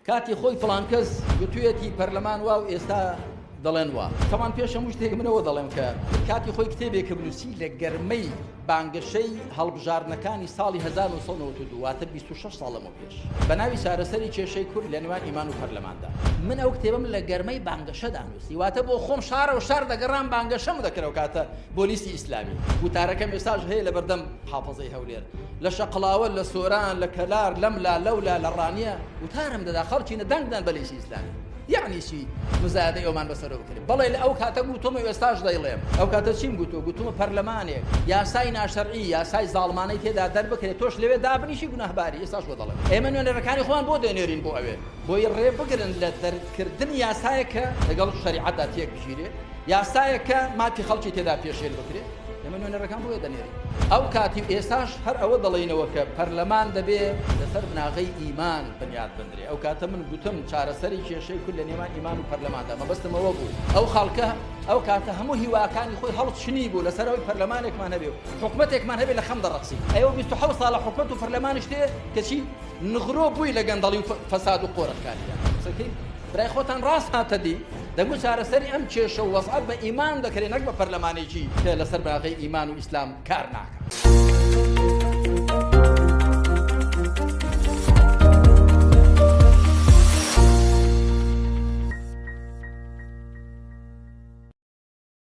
کاتی خۆی فڵان کەس گوتوویەتی پەرلەمان وا و ئێستا دەڵێن وا تەمان پێش هەموو شتێک منەوە دەڵێم کە کاتی خۆی کتێبێک کە بنووسی لە گەرمەی بانگەشەی هەڵبژارنەکانی ساڵی 1992 واتە 26 ساڵەمە پێش بە ناوی چارەسەری کێشەی کورد لە نێوان ئیمان و پەرلەماندا من ئەو کتێبم لە گەرمەی بانگەشەدا نووسی واتە بۆ خۆم شارە و شار دەگەڕام بانگەشەم دەکرەوە کاتە بۆلیسی ئیسلامی وتارەکەم ئێستاش هەیە لە بەردەم حافەزەی هەولێر لە شەقڵاوە لە سۆران لە کەلار لەملا لەولا لە ڕانیە وتارم دەدا خەڵکی نەدەنگدان بە لیسی ئیسلامی یعنی چی مزادەی ئەومان بەسەرەوە بکرێت بەڵێ لە ئەو کاتە گوتومە ئێستاش دەیڵێم ئەو کاتە چیم گوتومە پەرلەمانێک یاسای ناشەرعی یاسای زاڵمانەی تێدا دەربکرێت تۆش لەوێ دابنیشی گوناهباری ئێستاش بۆ دەڵێم ئێمە نوێنەرەکانی خۆیان بۆ دێنێرین بۆ ئەوێ بۆی ڕێ بگرن لە دەرکردن یاسایەکە لەگەڵ شەریعەتدا تێک بژیرێت یاسایەکە ماتی خەڵکی تێدا پێشێل بکرێت ئێمە نوێنەرەکان بۆیە دەنێرین ئەو کاتی ئێستاش هەر ئەوە دەڵێنەوە کە پەرلەمان دەبێت لەسەر بناغەی ئیمان بنیاد بندرێ ئەو کاتە من گوتم چارەسەری کێشەی کورد لە نێوان ئیمان و پەرلەماندا مەبەستمەوە بوو ئەو خەڵکە ئەو کاتە هەموو هیواکانی خۆی هەڵچنی بوو لەسەر ئەوەی پەرلەمانێکمان هەبێ و حکومەتێکمان هەبێ لە خەم دەڕەقسی ئەوە 27 ساڵە حکومەت و پەرلەمانش تێ کەچی نغرۆ بووی لە گەندەڵی و فەساد و قۆرەکاریدا قسەکەی برای خۆتان ڕاست هاتەدی دەگوت چارەسەری ئەم کێشە و وەزعەت بە ئیمان دەکرێت نەک بە پەرلەمانێکی کە لەسەر بناغەی ئیمان و ئیسلام کار ناکات